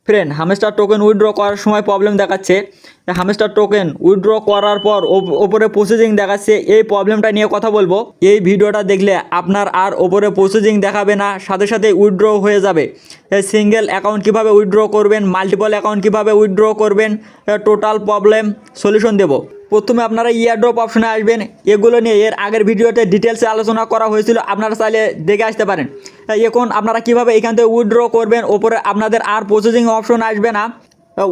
Friend, hamster token withdraw করার সময় problem দেখাচ্ছে। হামস্টার টোকেন উইথড্র করার পর ওপরে প্রসেসিং দেখাচ্ছে, এই প্রবলেমটা নিয়ে কথা বলবো। এই ভিডিওটা দেখলে আপনার আর ওপরে প্রসেসিং দেখাবে না, সাথে সাথে উইথড্র হয়ে যাবে। সিঙ্গেল অ্যাকাউন্ট কীভাবে উইথড্র করবেন, মাল্টিপল অ্যাকাউন্ট কীভাবে উইথড্র করবেন, টোটাল প্রবলেম সলিউশন দেবো। প্রথমে আপনারা ইয়ারড্রপ অপশনে আসবেন। এগুলো নিয়ে এর আগের ভিডিওতে ডিটেলসে আলোচনা করা হয়েছিল, আপনারা চাইলে দেখে আসতে পারেন। এখন আপনারা কিভাবে এখান থেকে উইথড্র করবেন, ওপরে আপনাদের আর প্রসেসিং অপশন আসবে না।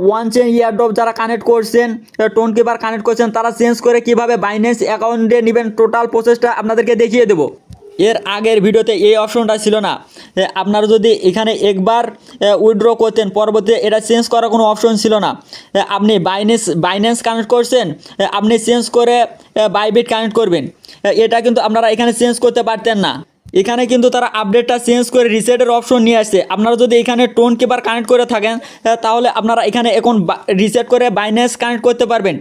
ওয়ান চেন ইয়ারড্রপ যারা কানেক্ট করছেন, টোন কিপার কানেক্ট করছেন, তারা চেঞ্জ করে কিভাবে বাইন্যান্স অ্যাকাউন্টে নেবেন, টোটাল প্রসেসটা আপনাদেরকে দেখিয়ে দেবো। এর আগের ভিডিওতে এই অপশনটা ছিল না। আপনারা যদি এখানে একবার উইথড্র করতেন, পরবর্তীতে এটা চেঞ্জ করার কোনো অপশন ছিল না। আপনি বাইন্যান্স কানেক্ট করছেন, আপনি চেঞ্জ করে বাইবিট কানেক্ট করবেন, এটা কিন্তু আপনারা এখানে চেঞ্জ করতে পারতেন না। এখানে কিন্তু তারা আপডেটটা চেঞ্জ করে রিসেটের অপশন নিয়ে আসছে। আপনারা যদি এখানে টোন কিপার কানেক্ট করে থাকেন, তাহলে আপনারা এখানে এখন রিসেট করে বাইন্যান্স কানেক্ট করতে পারবেন।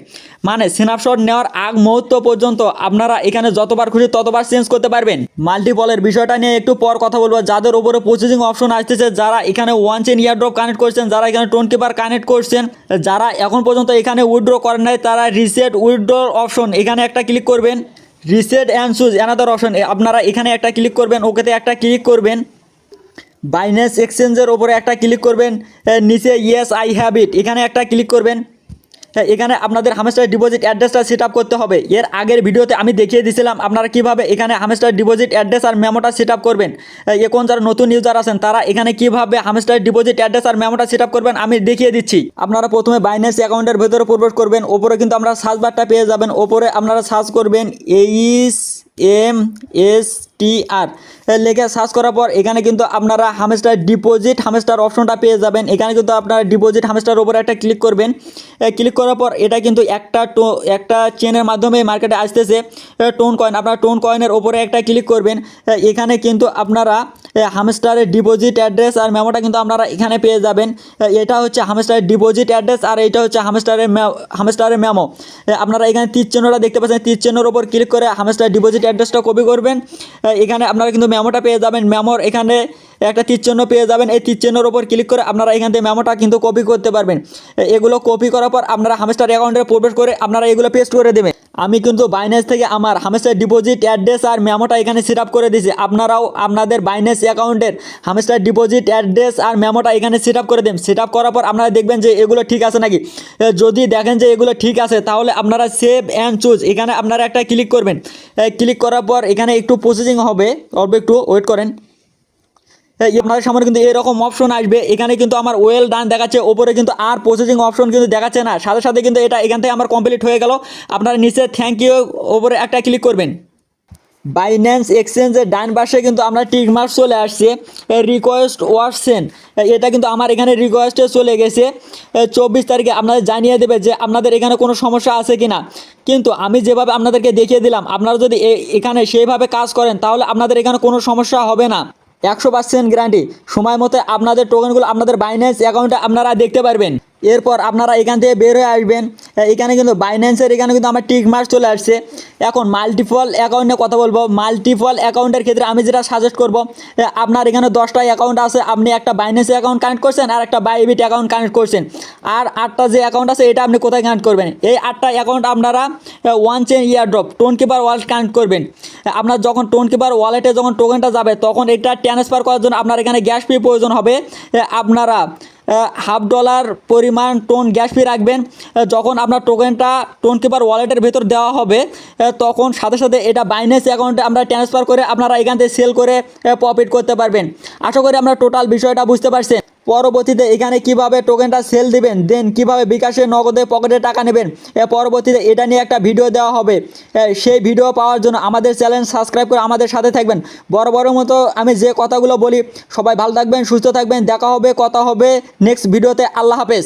মানে স্ন্যাপশট নেওয়ার আগ মুহূর্ত পর্যন্ত আপনারা এখানে যতবার খুশি ততবার চেঞ্জ করতে পারবেন। মাল্টিপলের বিষয়টা নিয়ে একটু পর কথা বলবো। যাদের উপরে প্রসেসিং অপশন আসতেছে, যারা এখানে ওয়ান চেন ইয়ারড্রপ কানেক্ট করছেন, যারা এখানে টোন কিপার কানেক্ট করছেন, যারা এখন পর্যন্ত এখানে উইথড্র করেন নাই, তারা রিসেট উইথড্র অপশন এখানে একটা ক্লিক করবেন। Reset and choose another option আপনারা এখানে একটা ক্লিক করবেন, ওকেতে একটা ক্লিক করবেন। বাইন্যান্স এক্সচেঞ্জের ওপরে একটা ক্লিক করবেন, নিচে ইয়েস আই হ্যাভ ইট এখানে একটা ক্লিক করবেন। এখানে আপনাদের হামস্টার ডিপোজিট অ্যাড্রেসটা সেট আপ করতে হবে। এর আগের ভিডিওতে আমি দেখিয়ে দিয়েছিলাম আপনারা কীভাবে এখানে হামস্টার ডিপোজিট অ্যাড্রেস আর মেমোটা সেট আপ করবেন। এখন যারা নতুন ইউজার আছেন, তারা এখানে কীভাবে হামস্টার ডিপোজিট অ্যাড্রেস আর মেমোটা সেট আপ করবেন আমি দেখিয়ে দিচ্ছি। আপনারা প্রথমে বাইন্যান্স অ্যাকাউন্টের ভেতরে প্রবেশ করবেন। ওপরে কিন্তু আপনারা সার্চ বারটা পেয়ে যাবেন। ওপরে আপনারা সার্চ করবেন HMSTR লেখে সার্চ করার পর এখানে কিন্তু আপনারা হামস্টার ডিপোজিট হামস্টার অপশনটা পেয়ে যাবেন। এখানে কিন্তু আপনারা ডিপোজিট হামস্টার ওপরে একটা ক্লিক করবেন। ক্লিক করার পর এটা কিন্তু একটা চেনের মাধ্যমে মার্কেটে আসতেছে টোন কয়েন। আপনারা টোন কয়েনের ওপরে একটা ক্লিক করবেন। এখানে কিন্তু আপনারা হামস্টারের ডিপোজিট অ্যাড্রেস আর মেমোটা কিন্তু আপনারা এখানে পেয়ে যাবেন। এটা হচ্ছে হামস্টারের ডিপোজিট অ্যাড্রেস আর এটা হচ্ছে হামস্টারের মেমো। আপনারা এখানে তীর চিহ্নটা দেখতে পাচ্ছেন, তীর চিহ্নের ওপর ক্লিক করে হামস্টার ডিপোজিট অ্যাড্রেসটা কপি করবেন। এখানে আপনারা কিন্তু মেমোটা পেয়ে যাবেন। মেমোর এখানে একটা তীর চিহ্ন পেয়ে যাবেন। এই তীর চিহ্নের ওপর ক্লিক করে আপনারা এখান থেকে মেমোটা কিন্তু কপি করতে পারবেন। এগুলো কপি করার পর আপনারা হামস্টার অ্যাকাউন্টে প্রবেশ করে আপনারা এগুলো পেস্ট করে দেবেন। আমি কিন্তু বাইন্যান্স থেকে আমার হামস্টার ডিপোজিট অ্যাড্রেস আর মেমোটা এখানে সেট আপ করে দিয়েছি। আপনারাও আপনাদের বাইন্যান্স অ্যাকাউন্টের হামস্টার ডিপোজিট অ্যাড্রেস আর মেমোটা এখানে সেট আপ করে দেন। সেট আপ করার পর আপনারা দেখবেন যে এগুলো ঠিক আছে নাকি। যদি দেখেন যে এগুলো ঠিক আছে, তাহলে আপনারা সেভ অ্যান্ড চুজ এখানে আপনারা একটা ক্লিক করবেন। ক্লিক করার পর এখানে একটু প্রসেসিং হবে, অল্প একটু ওয়েট করেন। আপনাদের সামনে কিন্তু এরকম অপশন আসবে। এখানে কিন্তু আমার ওয়েল ডান দেখাচ্ছে, ওপরে কিন্তু আর প্রসেসিং অপশন কিন্তু দেখাচ্ছে না। সাথে সাথে কিন্তু এটা এখান থেকে আমার কমপ্লিট হয়ে গেল। আপনারা নিচে থ্যাংক ইউ ওপরে একটা ক্লিক করবেন। বাইন্যান্স এক্সচেঞ্জের ডান পাশে কিন্তু আমরা টিক মার্ক চলে আসছে, রিকোয়েস্ট ওয়াজ সেন্ড। এটা কিন্তু আমার এখানে রিকোয়েস্টে চলে গেছে। 24 তারিখে আপনাদের জানিয়ে দেবে যে আপনাদের এখানে কোনো সমস্যা আছে কি না। কিন্তু আমি যেভাবে আপনাদেরকে দেখিয়ে দিলাম, আপনারা যদি এখানে সেইভাবে কাজ করেন, তাহলে আপনাদের এখানে কোনো সমস্যা হবে না। 100% গ্যারান্টি। সময় মতো আপনাদের টোকেনগুলো আপনাদের বাইন্যান্স অ্যাকাউন্টে আপনারা দেখতে পারবেন। এরপর আপনারা এখান থেকে বের হয়ে আসবেন। এখানে কিন্তু বাইন্যান্সের এখানে কিন্তু আমার টিক মার্ক চলে আসছে। এখন মাল্টিপল অ্যাকাউন্টে কথা বলবো। মাল্টিপল অ্যাকাউন্টের ক্ষেত্রে আমি যেটা সাজেস্ট করব, আপনার এখানে 10টা অ্যাকাউন্ট আছে, আপনি একটা বাইন্যান্স অ্যাকাউন্ট কানেক্ট করছেন আর একটা বাইবিট অ্যাকাউন্ট কানেক্ট করছেন, আর 8টা যে অ্যাকাউন্ট আছে এটা আপনি কোথায় কানেক্ট করবেন? এই 8টা অ্যাকাউন্ট আপনারা one chain airdrop tone keeper wallet connect করবেন। আপনার যখন টোন কিপার ওয়ালেটে যখন টোকেনটা যাবে, তখন এটা ট্রান্সফার করার জন্য আপনার এখানে গ্যাস ফি প্রয়োজন হবে। আপনারা $1/2 পরিমাণ টোন গ্যাস ফি রাখবেন। যখন আপনার টোকেনটা টোন কিপার ওয়ালেটের ভেতর দেওয়া হবে, তখন সাথে সাথে এটা বাইন্যান্স অ্যাকাউন্টে আমরা ট্রান্সফার করে আপনারা এখান থেকে সেল করে প্রফিট করতে পারবেন। আশা করি আমরা টোটাল বিষয়টা বুঝতে পারছেন। পরবর্তীতে এখানে কিভাবে টোকেনটা সেল দিবেন, দেন কিভাবে বিকাশে নগদে পকেটে টাকা নেবেন, পরবর্তীতে এটা নিয়ে একটা ভিডিও দেওয়া হবে। সেই ভিডিও পাওয়ার জন্য আমাদের চ্যানেল সাবস্ক্রাইব করে আমাদের সাথে থাকবেন। বড় মতো আমি যে কথাগুলো বলি, সবাই ভালো থাকবেন, সুস্থ থাকবেন। দেখা হবে, কথা হবে নেক্সট ভিডিওতে। আল্লাহ হাফেজ।